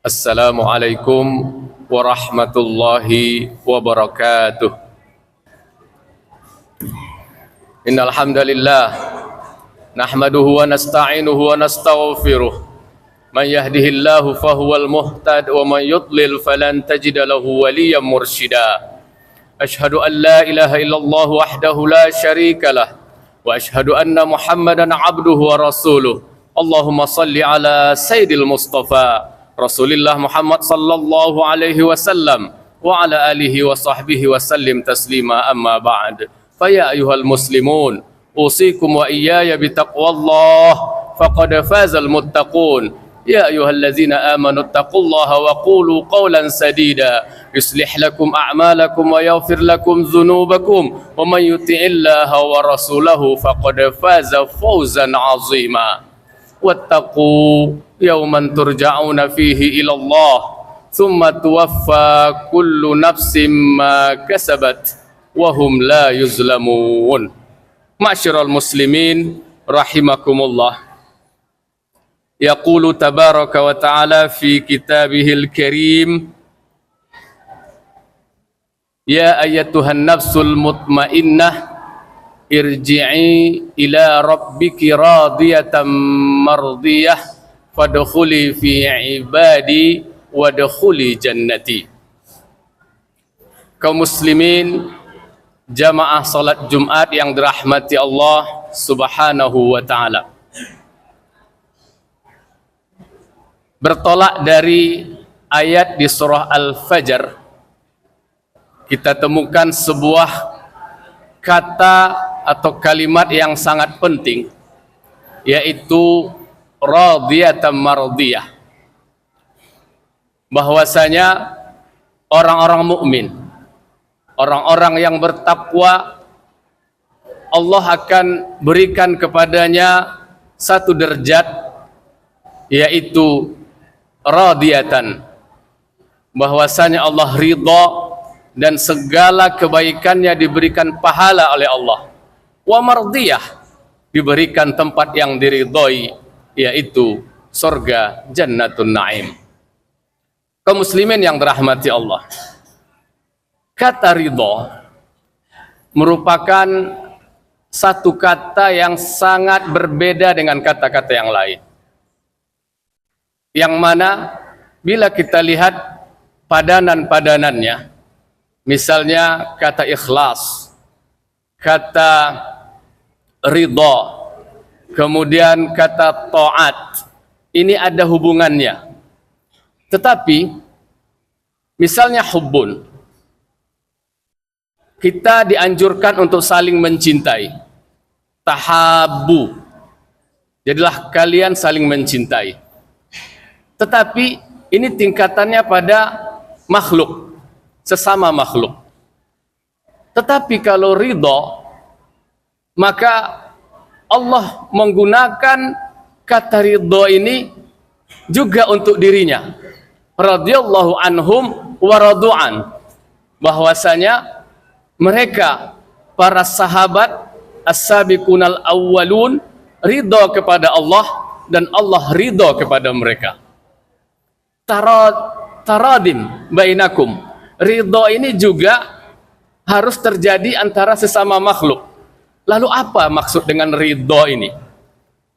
Assalamualaikum warahmatullahi wabarakatuh. Innal hamdalillah nahmaduhu wa nasta'inuhu wa nastaghfiruh. Man yahdihillahu fahuwal muhtad wa man yudlil falan tajida lahu waliyyan mursyida. Ashhadu an la ilaha illallah wahdahu la syarika lah wa ashhadu anna Muhammadan abduhu wa rasuluh. Allahumma salli ala sayyidil Mustafa Rasulillah Muhammad sallallahu alaihi wasallam wa ala alihi wa sahbihi wa sallim taslima, amma ba'd. Faya ayuhal muslimun, usikum wa iyaya bitaqwallah faqad fazal muttaqun. Ya ayyuhallazina amanu taqullaha wa qulu qawlan sadida yuslih lakum a'malakum wa yaghfir lakum dhunubakum wa man yuti'illaha wa rasulahu faqad faza fawzan 'azima. Wattaqu yawman turja'una fihi ila Allah thumma tuwaffa kullu nafsin ma kasabat wa hum la yuzlamun. Ma'syiral muslimin rahimakumullah. Yaqulu tabaraka wa ta'ala fi kitabihil karim, ya ayyatuhan nafsul mutmainnah irji'i ila rabbiki radiyatan mardiyah fadkhuli fi ibadi wadkhuli jannati. Kaum muslimin jamaah salat Jumat yang dirahmati Allah Subhanahu wa taala. Bertolak dari ayat di surah Al-Fajr, kita temukan sebuah kata atau kalimat yang sangat penting, yaitu radiyatan mardiyah. Bahwasanya orang-orang mukmin, orang-orang yang bertakwa, Allah akan berikan kepadanya satu derajat, yaitu radiyatan, bahwasanya Allah ridha dan segala kebaikannya diberikan pahala oleh Allah. Wa mardiyah, diberikan tempat yang diridhoi, yaitu surga Jannatun Naim. Kaum muslimin yang dirahmati Allah, kata ridha merupakan satu kata yang sangat berbeda dengan kata-kata yang lain, yang mana bila kita lihat padanan-padanannya, misalnya kata ikhlas, kata ridha, kemudian kata taat, ini ada hubungannya. Tetapi misalnya hubbun, kita dianjurkan untuk saling mencintai. Tahabbu, jadilah kalian saling mencintai. Tetapi ini tingkatannya pada makhluk, sesama makhluk. Tetapi kalau ridha, maka Allah menggunakan kata ridha ini juga untuk dirinya. Radhiyallahu anhum wa radu'an, bahwasanya mereka para sahabat as-sabiqunal awwalun ridha kepada Allah dan Allah ridha kepada mereka. Taradim bainakum, ridha ini juga harus terjadi antara sesama makhluk. Lalu apa maksud dengan ridha ini?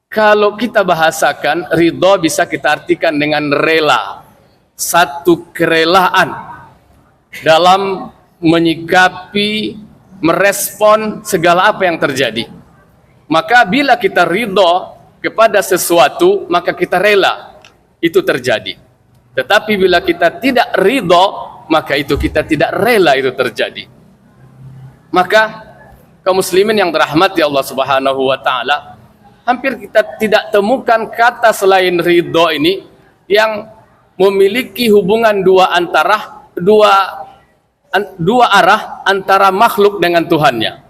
Kalau kita bahasakan, ridha bisa kita artikan dengan rela, satu kerelaan dalam menyikapi, merespon segala apa yang terjadi. Maka bila kita ridha kepada sesuatu, maka kita rela itu terjadi. Tetapi bila kita tidak ridha, maka itu kita tidak rela itu terjadi. Maka kaum muslimin yang dirahmati Allah Subhanahu wa taala, hampir kita tidak temukan kata selain ridha ini yang memiliki hubungan dua arah antara makhluk dengan Tuhannya.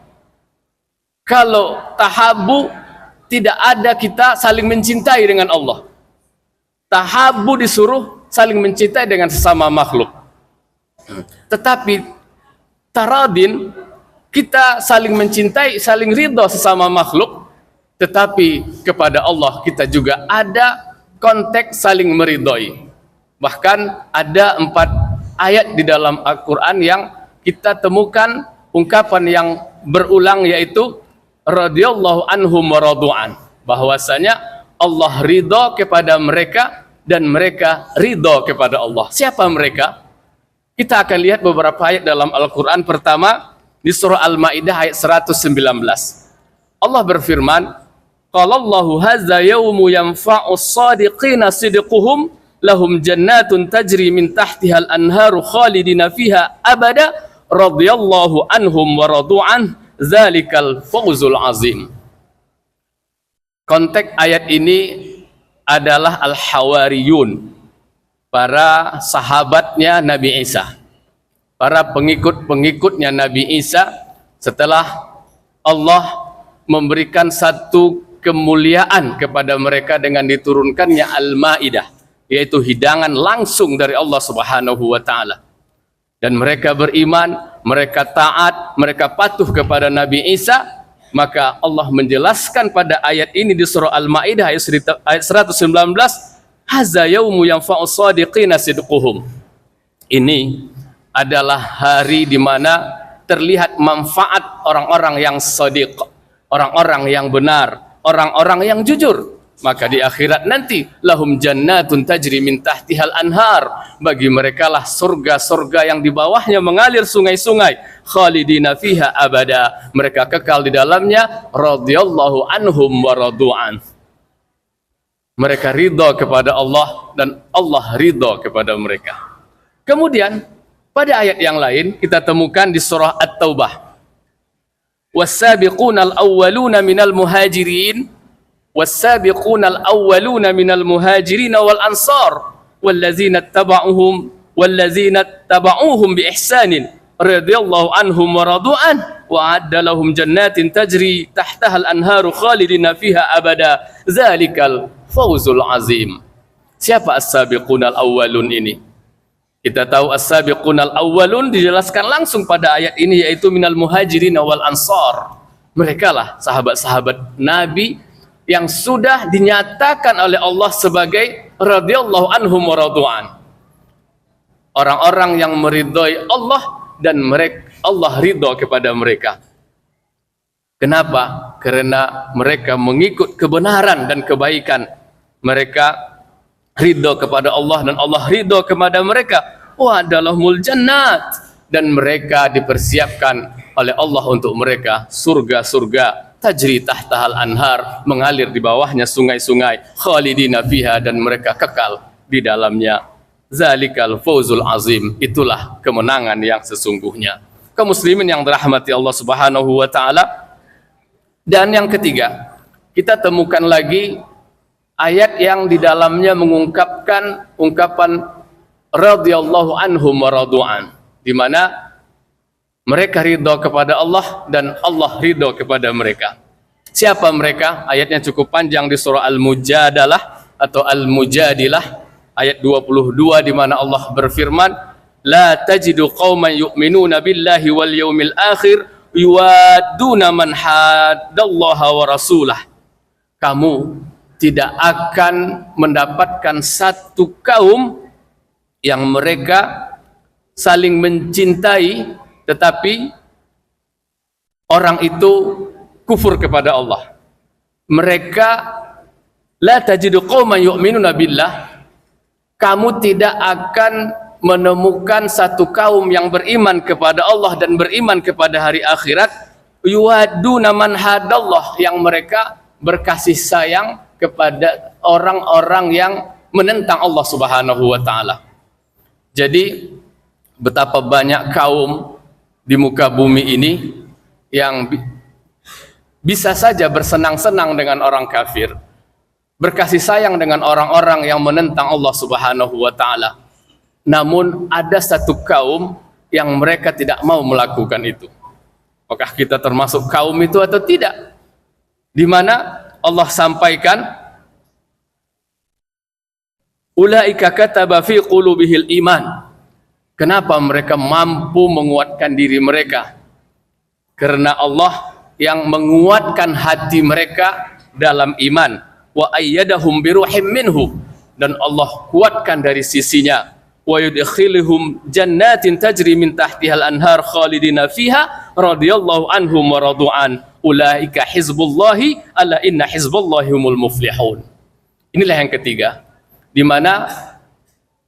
Kalau tahabbu, tidak ada kita saling mencintai dengan Allah. Tahabbu disuruh saling mencintai dengan sesama makhluk. Tetapi taradin, kita saling mencintai, saling ridha sesama makhluk, tetapi kepada Allah kita juga ada konteks saling meridhoi. Bahkan ada 4 ayat di dalam Al-Quran yang kita temukan ungkapan yang berulang, yaitu radhiyallahu anhum wa radu'an, bahwasanya Allah ridho kepada mereka dan mereka ridho kepada Allah. Siapa mereka? Kita akan lihat beberapa ayat dalam Al-Quran. Pertama, di surah Al-Ma'idah ayat 119. Allah berfirman, qalallahu hadza yaumu yanfa'us shadiqina sidquhum lahum jannatun tajri min tahtihal anharu khalidina fiha abada radhiyallahu anhum wa radu'an zalikal fawzul azim. Konteks ayat ini adalah al-hawariyun, para sahabatnya Nabi Isa, para pengikut-pengikutnya Nabi Isa setelah Allah memberikan satu kemuliaan kepada mereka dengan diturunkannya Al-Ma'idah, yaitu hidangan langsung dari Allah Subhanahu wa taala. Dan mereka beriman, mereka taat, mereka patuh kepada Nabi Isa. Maka Allah menjelaskan pada ayat ini di surah Al-Ma'idah ayat 119, hadza yaumu yanfa'us shadiqina sidquhum. Ini adalah hari di mana terlihat manfaat orang-orang yang shadiq, orang-orang yang benar, orang-orang yang jujur. Maka di akhirat nanti lahum jannatun tajri min tahtihal anhar, bagi mereka lah surga-surga yang di bawahnya mengalir sungai-sungai, khalidina fiha abada, mereka kekal di dalamnya, radhiyallahu anhum wa radu'an, mereka ridha kepada Allah dan Allah ridha kepada mereka. Kemudian pada ayat yang lain kita temukan di surah At-Taubah, was-sabiqunal awwaluna minal muhajirin والسابقون الأولون من المهاجرين والأنصار والذين اتبعوهم بإحسان رضي الله عنهم ورضوا عنه وأعد لهم جنات تجري تحتها الأنهار خالدين فيها أبدا ذلك الفوز العظيم. Siapa as-sabiqun al-awwalun ini? Kita tahu as-sabiqun al-awwalun dijelaskan langsung pada ayat ini, yaitu minal muhajirin wal ansar. Mereka lah sahabat-sahabat Nabi yang sudah dinyatakan oleh Allah sebagai radhiyallahu anhum wa radu'an, orang-orang yang meridhai Allah dan Allah ridho kepada mereka. Kenapa? Karena mereka mengikut kebenaran dan kebaikan. Mereka ridho kepada Allah dan Allah ridho kepada mereka. Wa'adalahumul jannat, dan mereka dipersiapkan oleh Allah untuk mereka surga-surga, tajri tahtahal anhar, mengalir di bawahnya sungai-sungai, khalidina fiha, dan mereka kekal di dalamnya. Zalikal fawzul azim, itulah kemenangan yang sesungguhnya. Kaum muslimin yang dirahmati Allah Subhanahu wa taala. Dan yang ketiga, kita temukan lagi ayat yang di dalamnya mengungkapkan ungkapan radhiyallahu anhum wa radu'an, di mana mereka ridho kepada Allah dan Allah ridho kepada mereka. Siapa mereka? Ayatnya cukup panjang di surah Al-Mujadalah atau Al-Mujadilah ayat 22, di mana Allah berfirman, la tajidu qauman yu'minuna billahi wal yaumil akhir yuwadduna man haddallaha wa rasulah. Kamu tidak akan mendapatkan satu kaum yang mereka saling mencintai tetapi orang itu kufur kepada Allah. Mereka la tajidu qauman yu'minuna billah, kamu tidak akan menemukan satu kaum yang beriman kepada Allah dan beriman kepada hari akhirat, yuwadduna man hadallah, yang mereka berkasih sayang kepada orang-orang yang menentang Allah Subhanahu wa taala. Jadi betapa banyak kaum di muka bumi ini yang bisa saja bersenang-senang dengan orang kafir, berkasih sayang dengan orang-orang yang menentang Allah Subhanahu wa taala. Namun ada satu kaum yang mereka tidak mau melakukan itu. Apakah kita termasuk kaum itu atau tidak? Di mana Allah sampaikan, ulaika kataba fi qulubihil iman. Kenapa mereka mampu menguatkan diri mereka? Karena Allah yang menguatkan hati mereka dalam iman. Wa ayyadahum biruhim minhu, dan Allah kuatkan dari sisinya. Wa yudkhiluhum jannatin tajri min tahtihal anhar khalidina fiha radhiyallahu anhum wa radu'an ulaika hizbullahi ala inna hizballahi humul muflihun. Inilah yang ketiga, di mana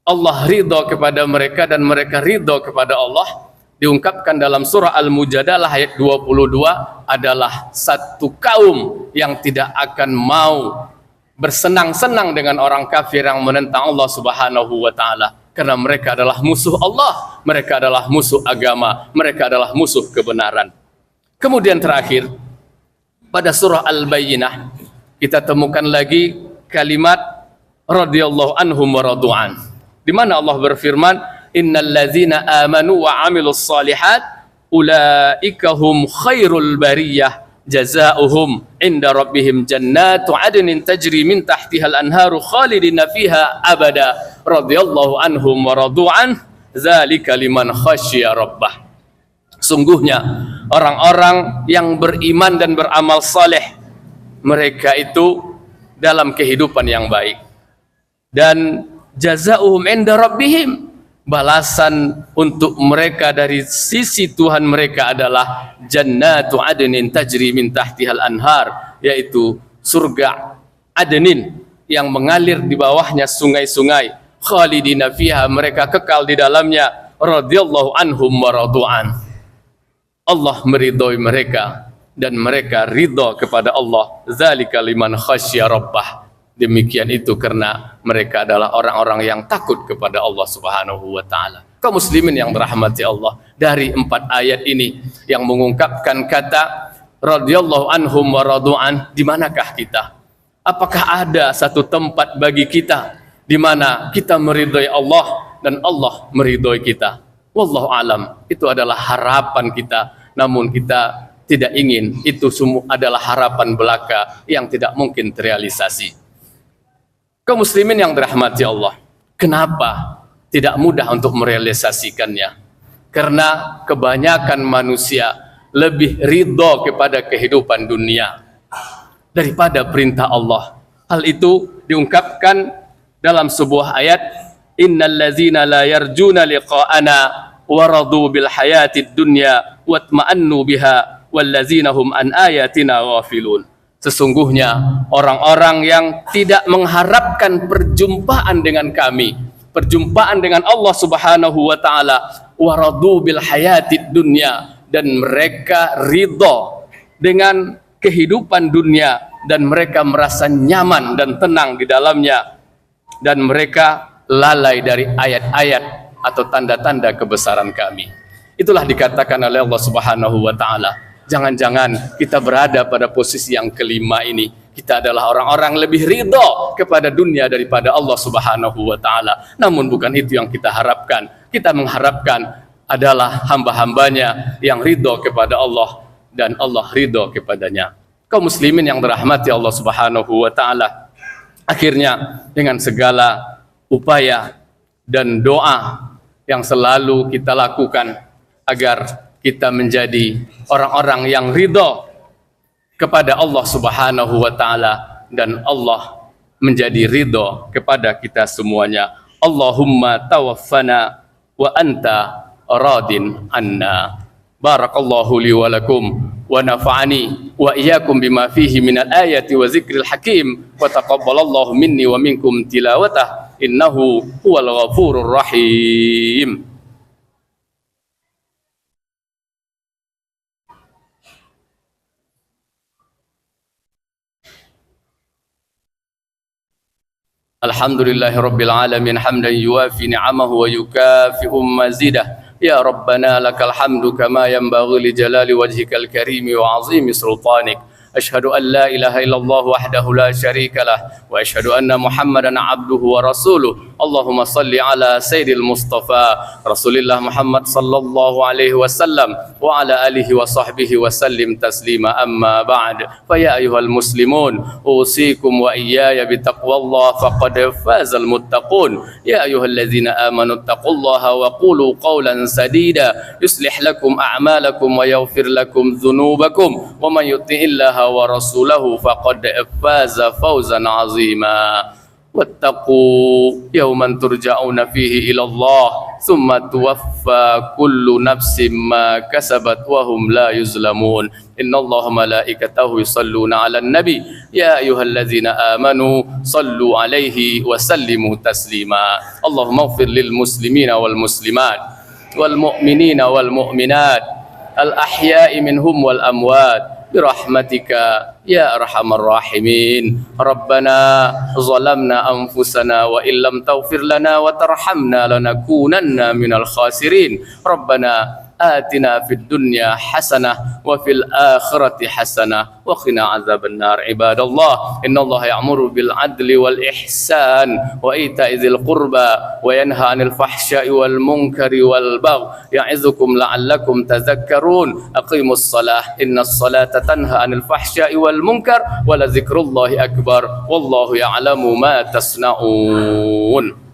Allah ridho kepada mereka dan mereka ridho kepada Allah. Diungkapkan dalam surah Al-Mujadalah ayat 22 adalah satu kaum yang tidak akan mau bersenang-senang dengan orang kafir yang menentang Allah Subhanahu wa taala, karena mereka adalah musuh Allah, mereka adalah musuh agama, mereka adalah musuh kebenaran. Kemudian terakhir pada surah Al-Bayyinah kita temukan lagi kalimat radhiyallahu anhum wa radu'an, di mana Allah berfirman, innal ladzina amanu wa 'amilus shalihat ulaika hum khairul bariyah jazaohum inda rabbihim jannatu 'adnin tajri min tahtihal anharu khalidina fiha abada radhiyallahu anhum wa radu'an dzalika liman khasyya rabbah. Sungguhnya orang-orang yang beriman dan beramal saleh, mereka itu dalam kehidupan yang baik, dan jazaohum inda rabbihim, balasan untuk mereka dari sisi Tuhan mereka adalah jannatu adnin tajri min tahtihal anhar, yaitu surga adnin yang mengalir di bawahnya sungai-sungai, khalidina fiha, mereka kekal di dalamnya, radhiyallahu anhum wa radu'an. Allah meridhoi mereka dan mereka ridho kepada Allah, dzalika liman khasyya rabbah. Demikian itu karena mereka adalah orang-orang yang takut kepada Allah Subhanahu wa taala. Kaum muslimin yang dirahmati Allah, dari 4 ayat ini yang mengungkapkan kata radhiyallahu anhum wa radu'an, di manakah kita? Apakah ada satu tempat bagi kita di mana kita meridhoi Allah dan Allah meridhoi kita? Wallahu alam. Itu adalah harapan kita, namun kita tidak ingin itu semua adalah harapan belaka yang tidak mungkin terrealisasi. Kaum muslimin yang dirahmati Allah, kenapa tidak mudah untuk merealisasikannya? Karena kebanyakan manusia lebih ridho kepada kehidupan dunia daripada perintah Allah. Hal itu diungkapkan dalam sebuah ayat, innal ladzina la yarjuna liqa'ana wa radu bil hayatid dunya watma'annu biha wal ladzina hum an ayatina ghafilun. Sesungguhnya orang-orang yang tidak mengharapkan perjumpaan dengan kami, perjumpaan dengan Allah Subhanahu wa taala, waradu bil hayatid dunya, dan mereka ridho dengan kehidupan dunia dan mereka merasa nyaman dan tenang di dalamnya, dan mereka lalai dari ayat-ayat atau tanda-tanda kebesaran kami. Itulah dikatakan oleh Allah Subhanahu wa taala, jangan-jangan kita berada pada posisi yang kelima ini. Kita adalah orang-orang lebih ridho kepada dunia daripada Allah Subhanahu wa taala. Namun bukan itu yang kita harapkan. Kita mengharapkan adalah hamba-hambanya yang ridho kepada Allah dan Allah ridho kepadanya. Kaum muslimin yang dirahmati Allah Subhanahu wa taala, akhirnya dengan segala upaya dan doa yang selalu kita lakukan agar kita menjadi orang-orang yang ridho kepada Allah Subhanahu wa taala dan Allah menjadi ridho kepada kita semuanya. Allahumma tawaffana wa anta radin anna. Barakallahu li wa lakum wa nafa'ani wa iyyakum bima fihi minal ayati wa zikril hakim wa taqabbalallahu minni wa minkum tilawatah innahu huwal ghafurur rahim. Alhamdulillahi rabbil alamin hamdan yuwafi ni'amahu wa yukafi'u mazidah. Ya Rabbana lakal hamdu kama yanbaghi li jalali wajhikal karimi wa azimi sultanik. Ashhadu an la ilaha illallah wahdahu la syarika lah wa ashhadu anna Muhammadan abduhu wa rasuluh. Allahumma salli ala sayyidil Mustafa Rasulillah Muhammad sallallahu alaihi wasallam wa ala alihi wa sahbihi wa sallim taslima, amma ba'd. Fa ya ayyuhal muslimun, usikum wa iyaya bitaqwallah faqad fazal muttaqun. Ya ayyuhalladzina amanu taqullaha wa qulu qawlan sadida yuslih lakum a'malakum wa yaghfir lakum dhunubakum wa man yuti'illaha wa rasulahu faqad faza fawzan azima. واتقوا يوما ترجعون فيه إلى الله ثم توفى كل نفس ما كسبت وهم لا يظلمون إن الله ملائكته يصلون على النبي يا أيها الذين آمنوا صلوا عليه وسلموا تسليما اللهم اغفر للمسلمين والمسلمات والمؤمنين والمؤمنات الأحياء منهم والأموات برحمتك يا أرحم الراحمين ربنا ظلمنا أنفسنا وإن لم تغفر لنا وترحمنا لنكونن من الخاسرين ربنا آتنا في الدنيا حسنة وفي الآخرة حسنة وقنا عذاب النار عباد الله إن الله يأمر بالعدل والإحسان وإيتاء ذي القربى وينهى عن الفحشاء والمنكر والبغي يعظكم لعلكم تذكرون أقيموا الصلاة إن الصلاة تنهى عن الفحشاء والمنكر ولذكر الله أكبر والله يعلم ما تصنعون